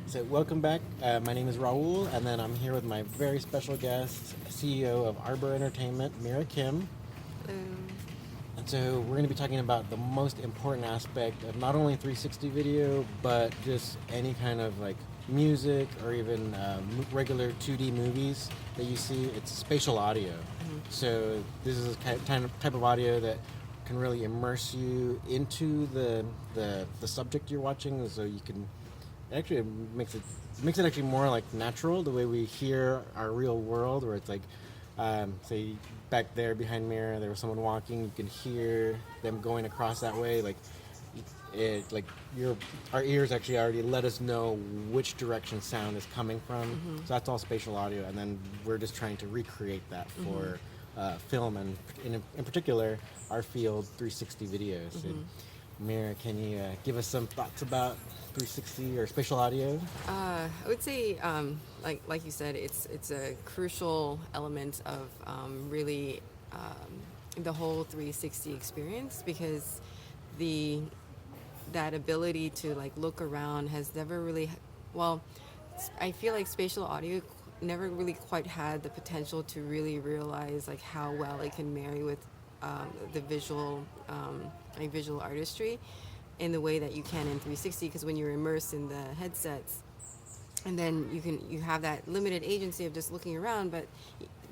So welcome back. My name is Raul, and then I'm here with my very special guest, CEO of Arbor Entertainment, MeeRa Kim. Hello. And so we're going to be talking about the most important aspect of not only 360 video, but just any kind of like music or even regular 2D movies that you see. It's spatial audio. So this is a type of audio that can really immerse you into the subject you're watching, so you can actually it makes it actually more like natural the way we hear our real world, where it's like say back there behind MeeRa there was someone walking, you can hear them going across that way, like your our ears actually already let us know which direction sound is coming from. So that's all spatial audio, and then we're just trying to recreate that for film, and in particular our field, 360 videos. And MeeRa, can you give us some thoughts about 360 or spatial audio? I would say, like you said, it's a crucial element of really the whole 360 experience, because the that ability to like look around has never really, well, I feel like spatial audio never really quite had the potential to really realize like how well it can marry with the visual like visual artistry in the way that you can in 360, because when you're immersed in the headsets, and then you have that limited agency of just looking around, but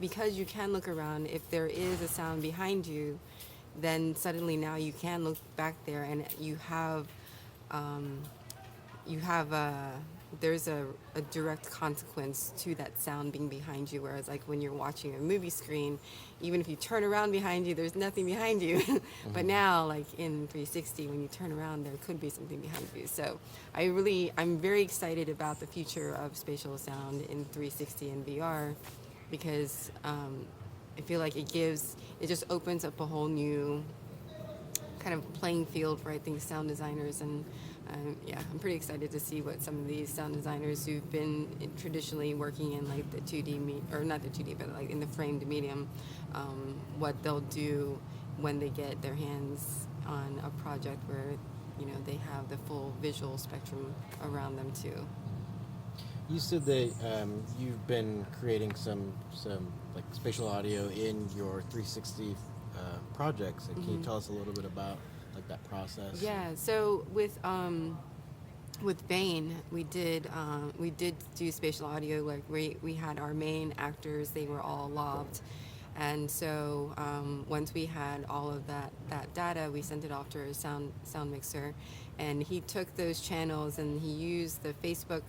because you can look around, if there is a sound behind you, then suddenly now you can look back there, and you have there's a direct consequence to that sound being behind you. Whereas like when you're watching a movie screen, even if you turn around behind you, there's nothing behind you. But now, like in 360, when you turn around, there could be something behind you. So I'm very excited about the future of spatial sound in 360 and VR, because I feel like it just opens up a whole new kind of playing field for, I think, sound designers. And yeah, I'm pretty excited to see what some of these sound designers who've been traditionally working in like the 2D or not the 2D, but like in the framed medium, what they'll do when they get their hands on a project where they have the full visual spectrum around them too. You said that you've been creating some like spatial audio in your 360 projects. And can you tell us a little bit about like that process? Yeah. So with Bane, we did do spatial audio. Like we had our main actors; they were all lobbed, and so once we had all of that data, we sent it off to a sound mixer, and he took those channels and he used the Facebook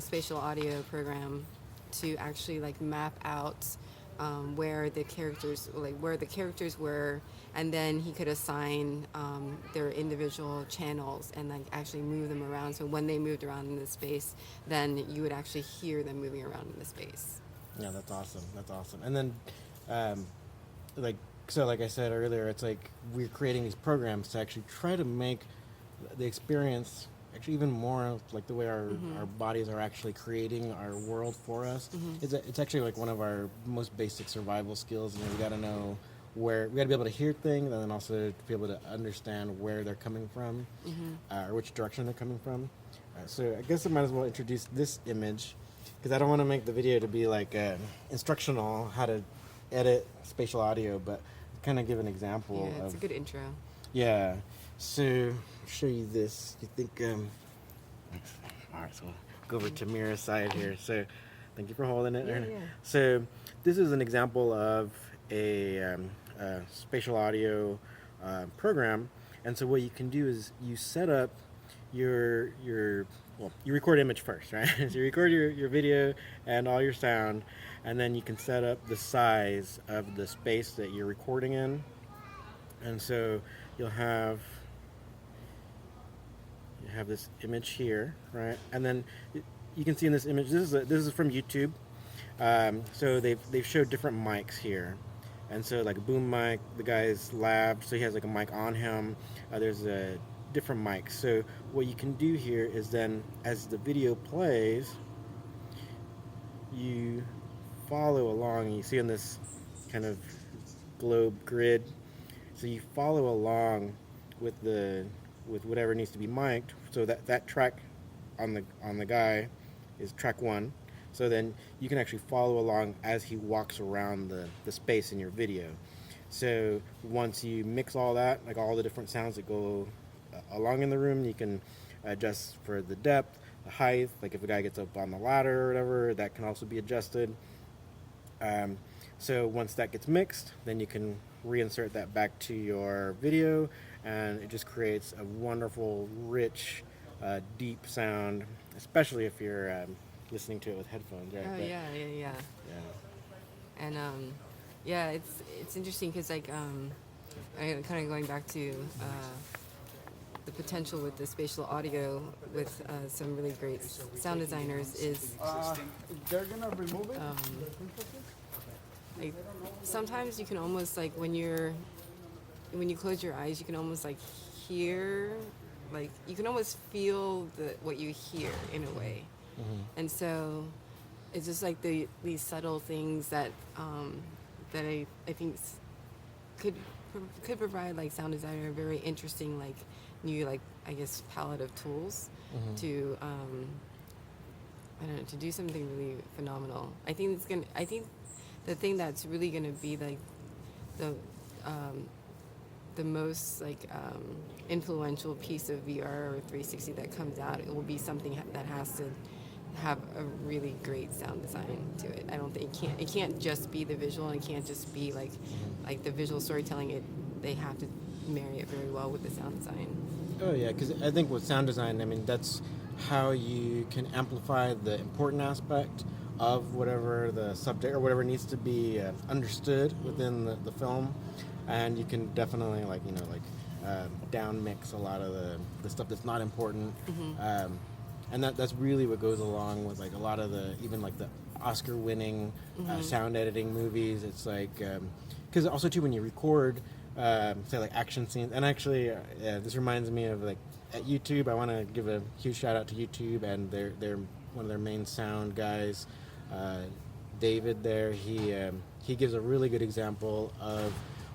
spatial audio program to actually like map out where the characters were, and then he could assign their individual channels and like actually move them around. So when they moved around in the space, then you would actually hear them moving around in the space. Yeah, that's awesome. That's awesome. And then, like like I said earlier, it's like we're creating these programs to actually try to make the experience actually even more like the way our bodies are actually creating our world for us. It's actually like one of our most basic survival skills, and we got to know where we got to be able to hear things, and then also to be able to understand where they're coming from, or which direction they're coming from. So I guess I might as well introduce this image, because I don't want to make the video to be like instructional how to edit spatial audio, but kind of give an example. Yeah, it's a good intro. Yeah. So I'll show you this. You think all right, so we'll go over to MeeRa's side here. So thank you for holding it. Yeah. So this is an example of a spatial audio program. And so what you can do is you set up you record image first, right? So you record your video and all your sound, and then you can set up the size of the space that you're recording in. And so you'll have this image here, right? And then you can see in this image, this is from YouTube. So they've showed different mics here, and so like a boom mic, the guy's lab, so he has like a mic on him. There's a different mics. So what you can do here is then, as the video plays, you follow along. And you see on this kind of globe grid. So you follow along with whatever needs to be mic'd. So that track on the guy is track 1. So then you can actually follow along as he walks around the space in your video. So once you mix all that, like all the different sounds that go along in the room, you can adjust for the depth, the height. Like if a guy gets up on the ladder or whatever, that can also be adjusted. So once that gets mixed, then you can reinsert that back to your video, and it just creates a wonderful, rich, deep sound, especially if you're listening to it with headphones, right? Oh, But, yeah. yeah. And yeah, it's interesting because like I kind of going back to the potential with the spatial audio with some really great sound designers is They're gonna remove it. like sometimes you can almost like when you close your eyes, you can almost like hear, like you can almost feel what you hear in a way. And so it's just like these subtle things that that I think could provide like sound designer a very interesting like new like I guess palette of tools to I don't know, to do something really phenomenal. I think the thing that's really gonna be like the most like influential piece of VR or 360 that comes out, it will be something that has to have a really great sound design to it. I don't think it can't just be the visual, and it can't just be like the visual storytelling. They have to marry it very well with the sound design. Oh yeah, because I think with sound design, I mean that's how you can amplify the important aspect of whatever the subject or whatever needs to be understood within the film, and you can definitely down mix a lot of the stuff that's not important. And that's really what goes along with like a lot of the even like the Oscar-winning sound editing movies. It's like because also too when you record say like action scenes, and actually this reminds me of like at YouTube. I want to give a huge shout out to YouTube and their one of their main sound guys, David. There he gives a really good example of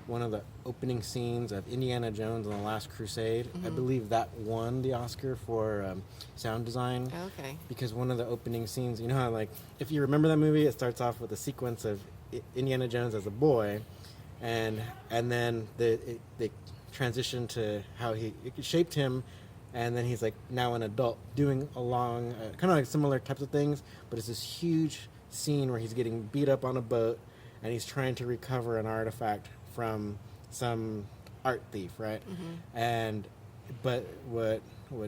one of the opening scenes of Indiana Jones and the Last Crusade. I believe that won the Oscar for sound design. Okay. Because one of the opening scenes, you know how like, if you remember that movie, it starts off with a sequence of Indiana Jones as a boy, and then they transition to how it shaped him, and then he's like now an adult doing along kind of like similar types of things, but it's this huge scene where he's getting beat up on a boat, and he's trying to recover an artifact from some art thief, right? But what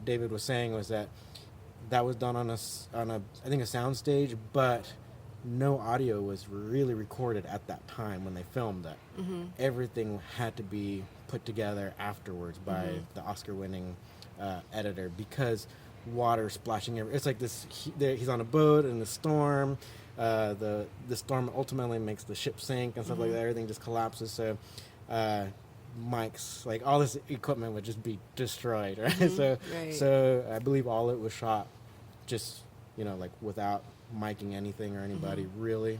David was saying was that was done on a I think a sound stage, but no audio was really recorded at that time when they filmed that. Everything had to be put together afterwards by the Oscar-winning editor, because water splashing everywhere. It's like this. He's on a boat in the storm. The storm ultimately makes the ship sink and stuff like that. Everything just collapses. So mics, like all this equipment would just be destroyed, right? So I believe all it was shot just like without micing anything or anybody really.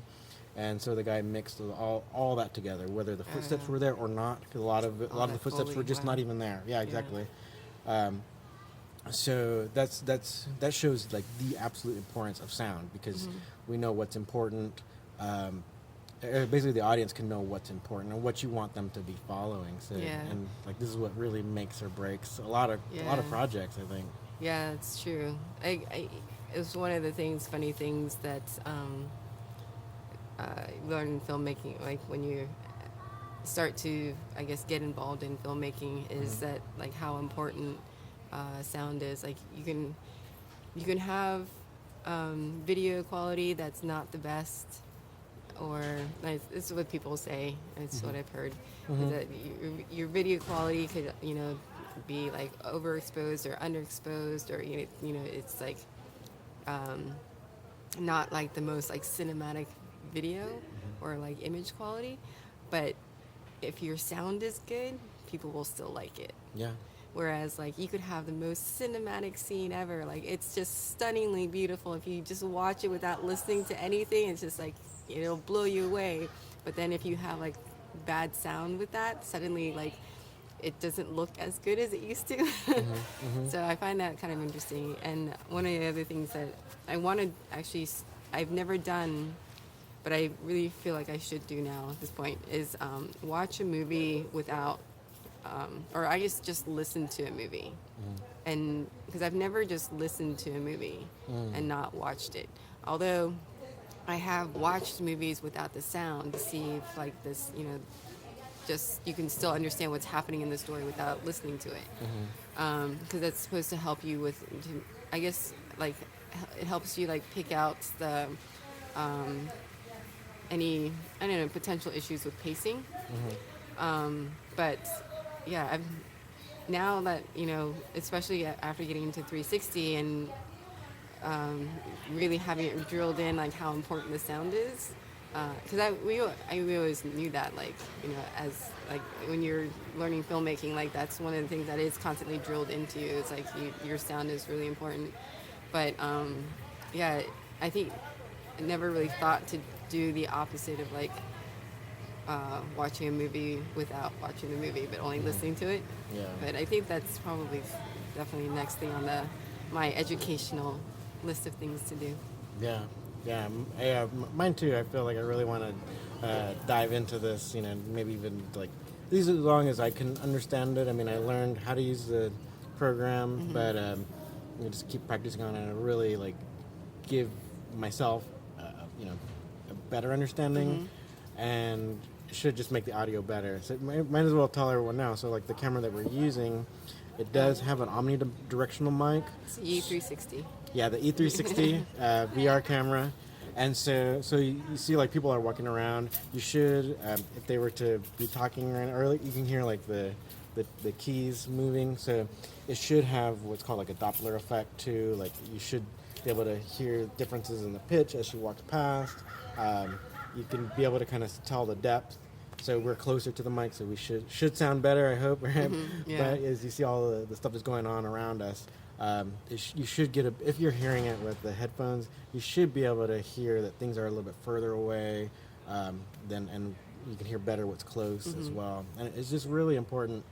And so the guy mixed all that together, whether the footsteps were there or not, because a lot of the footsteps were just not even there. Yeah, exactly. So that shows like the absolute importance of sound, because we know what's important. Basically, the audience can know what's important and what you want them to be following. So, and like this is what really makes or breaks a lot of projects, I think. Yeah, it's true. It was one of the funny things that learn in filmmaking, like when you start to, I guess, get involved in filmmaking, is that like how important sound is. Like you can have video quality that's not the best, or this is what people say. It's what I've heard. Is that your video quality could be like overexposed or underexposed, or it's like not like the most like cinematic video or like image quality, but if your sound is good, people will still like it. Yeah. Whereas like you could have the most cinematic scene ever, like it's just stunningly beautiful. If you just watch it without listening to anything, it's just like it'll blow you away. But then if you have like bad sound with that, suddenly like it doesn't look as good as it used to. So I find that kind of interesting. And one of the other things that I want to actually, I've never done, but I really feel like I should do now at this point, is watch a movie without, or I guess just listen to a movie. And because I've never just listened to a movie and not watched it. Although I have watched movies without the sound to see if like this, you know, just you can still understand what's happening in the story without listening to it. Because that's supposed to help you with, I guess, like it helps you like pick out the any, I don't know, potential issues with pacing. But yeah, I've now that, you know, especially after getting into 360 and really having it drilled in like how important the sound is, because we always knew that, like, you know, as like when you're learning filmmaking, like that's one of the things that is constantly drilled into you. It's like your sound is really important. But yeah, I think I never really thought to do the opposite of like watching a movie without watching the movie, but only listening to it. Yeah. But I think that's probably definitely next thing on my educational list of things to do. Yeah, yeah, mine too. I feel like I really want to dive into this. You know, maybe even like as long as I can understand it. I mean, I learned how to use the program, but you just keep practicing on it and really like give myself, you know, a better understanding, and should just make the audio better. So might as well tell everyone now. So like the camera that we're using, it does have an omnidirectional mic. It's E360. Yeah, the E360 VR camera. And so you see like people are walking around. You should, if they were to be talking or like, you can hear like the keys moving. So it should have what's called like a Doppler effect too. Like you should be able to hear differences in the pitch as she walks past. You can be able to kind of tell the depth. So we're closer to the mic, so we should sound better, I hope. Right? Yeah. But as you see all the stuff that's going on around us, you should get if you're hearing it with the headphones, you should be able to hear that things are a little bit further away, and you can hear better what's close as well. And it's just really important.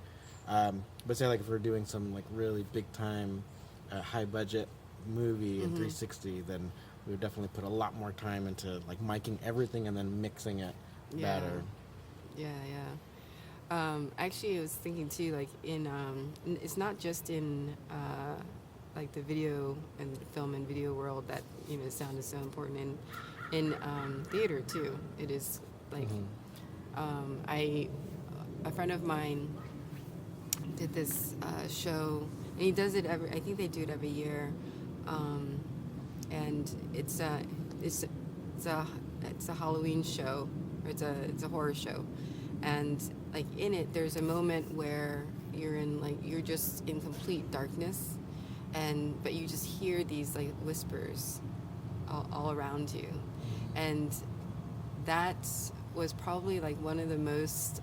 But say like if we're doing some like really big time, high budget movie in 360, then we would definitely put a lot more time into like miking everything and then mixing it better. Actually, I was thinking too, like it's not just in like the video and film and video world that, you know, sound is so important. In theater too, it is like a friend of mine did this show, and he does it every. I think they do it every year, and it's a Halloween show, or it's a horror show, and like in it, there's a moment where you're just in complete darkness, but you just hear these like whispers all around you, and that was probably like one of the most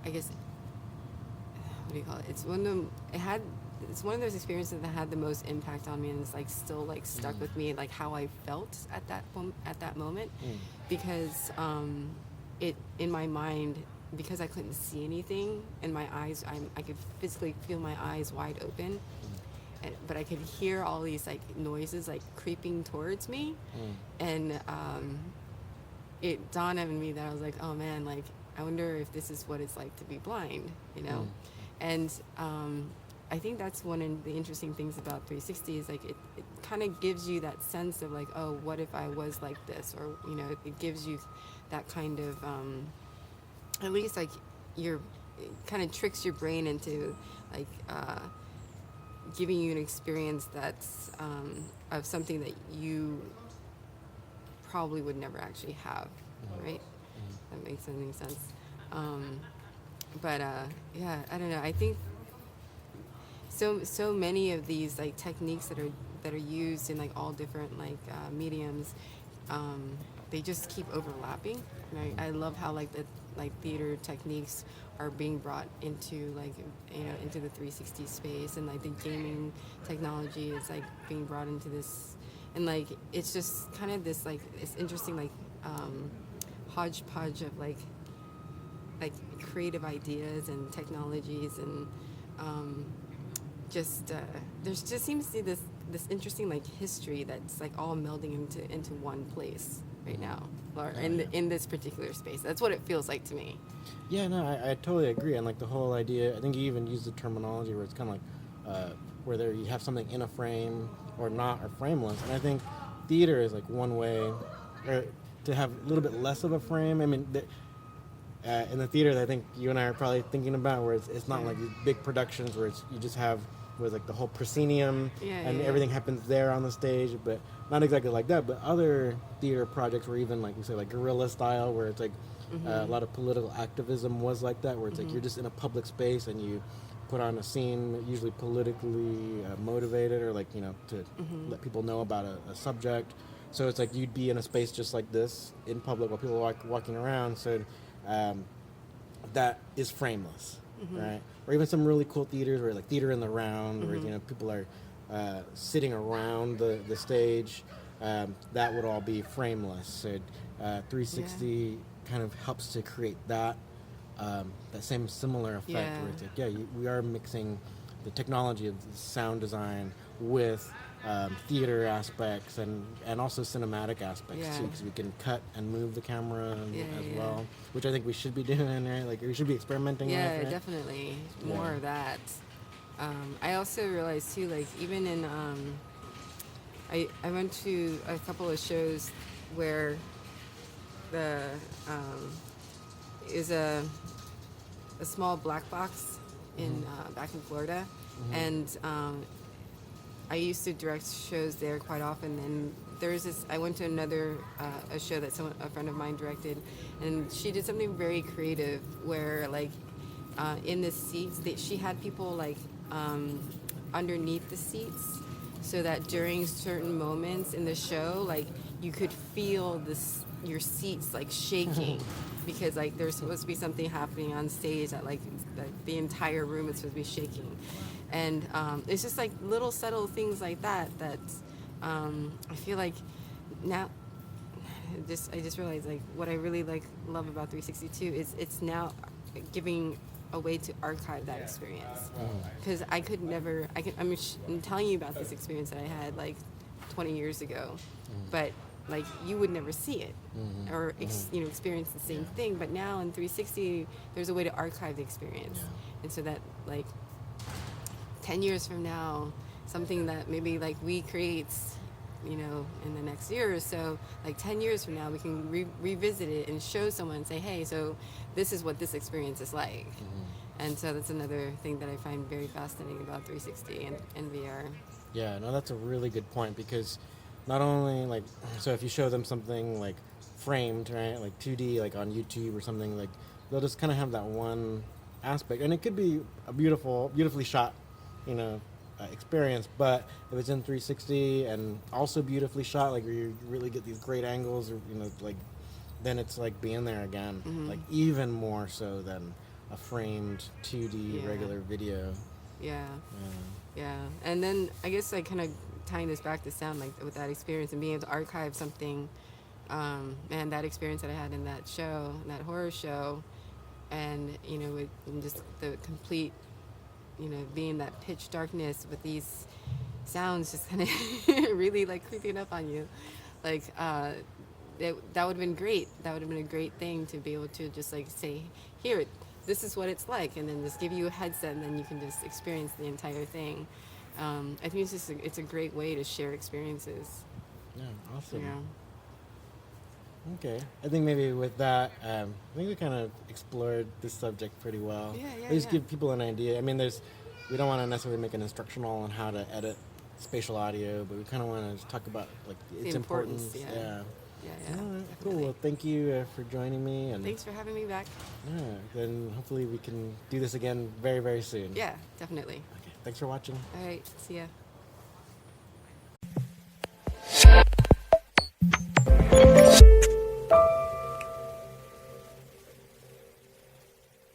I guess, what do you call it? It's one of those experiences that had the most impact on me, and it's like still like stuck with me, like how I felt at that moment, because it in my mind, because I couldn't see anything, and my eyes, I could physically feel my eyes wide open, but I could hear all these like noises like creeping towards me, and it dawned on me that I was like, oh man, like I wonder if this is what it's like to be blind, you know, and I think that's one of the interesting things about 360 is like it kind of gives you that sense of like, oh, what if I was like this, or you know, it gives you that kind of at least like it kind of tricks your brain into like giving you an experience that's of something that you probably would never actually have, right? That makes any sense. But yeah, I don't know. I think so many of these like techniques that are used in like all different like mediums, they just keep overlapping. And I love how like the like theater techniques are being brought into like, you know, into the 360 space, and like the gaming technology is like being brought into this, and like it's just kind of this like it's interesting like hodgepodge of like like creative ideas and technologies, and there just seems to be this interesting like history that's like all melding into one place right now, or in this particular space. That's what it feels like to me. Yeah, no, I totally agree. And like the whole idea, I think you even use the terminology where it's kind of like whether you have something in a frame or not, or frameless. And I think theater is like one way, or to have a little bit less of a frame. I mean, in the theater that I think you and I are probably thinking about, where it's not like these big productions where you just have with like the whole proscenium and everything happens there on the stage, but not exactly like that. But other theater projects were even like you say, like guerrilla style, where it's like a lot of political activism was like that, where it's like you're just in a public space and you put on a scene, usually politically motivated, or like to let people know about a subject. So it's like you'd be in a space just like this in public while people are walking around. So that is frameless, right? Or even some really cool theaters where like theater in the round, where people are sitting around the stage. That would all be frameless. So 360 kind of helps to create that same similar effect, where it's like we are mixing the technology of sound design with theater aspects and also cinematic aspects too, because we can cut and move the camera as well, which I think we should be doing, right? Like we should be experimenting with, right? Definitely more of that. I also realized too, like even in I went to a couple of shows where the is a small black box in back in Florida, and I used to direct shows there quite often. And there's this. I went to another a show that a friend of mine directed, and she did something very creative where like in the seats she had people like underneath the seats, so that during certain moments in the show, like you could feel your seats like shaking because like there's supposed to be something happening on stage that like the entire room is supposed to be shaking. And it's just like little subtle things like that I feel like now I just realized like what I really like love about 362 is it's now giving a way to archive that experience, because I could never I'm telling you about this experience that I had like 20 years ago, but like you would never see it or experience the same thing. But now in 360 there's a way to archive the experience, and so that like 10 years from now, something that maybe like we create in the next year or so, like 10 years from now we can revisit it and show someone and say, hey, so this is what this experience is like. And so that's another thing that I find very fascinating about 360 and VR. Yeah, no, that's a really good point, because not only like, so if you show them something like framed, right, like 2D, like on YouTube or something, like they'll just kind of have that one aspect, and it could be a beautifully shot, experience. But if it's in 360 and also beautifully shot, like where you really get these great angles, or like, then it's like being there again, like even more so than a framed 2D regular video. Yeah. And then I guess like kind of tying this back to sound, like with that experience and being able to archive something, and that experience that I had in that show, in that horror show, and with just the complete, being that pitch darkness with these sounds just kind of really like creeping up on you, like that would have been great. That would have been a great thing to be able to just like say, here, this is what it's like, and then just give you a headset, and then you can just experience the entire thing. I think it's a great way to share experiences. Yeah, awesome. Yeah. Okay, I think maybe with that, I think we kind of explored this subject pretty well. Just give people an idea. I mean, we don't want to necessarily make an instructional on how to edit spatial audio, but we kind of want to talk about like its importance. Yeah. All right, cool. Well, thank you for joining me. And thanks for having me back. Yeah, then hopefully we can do this again very, very soon. Yeah, definitely. Okay, thanks for watching. All right, see ya.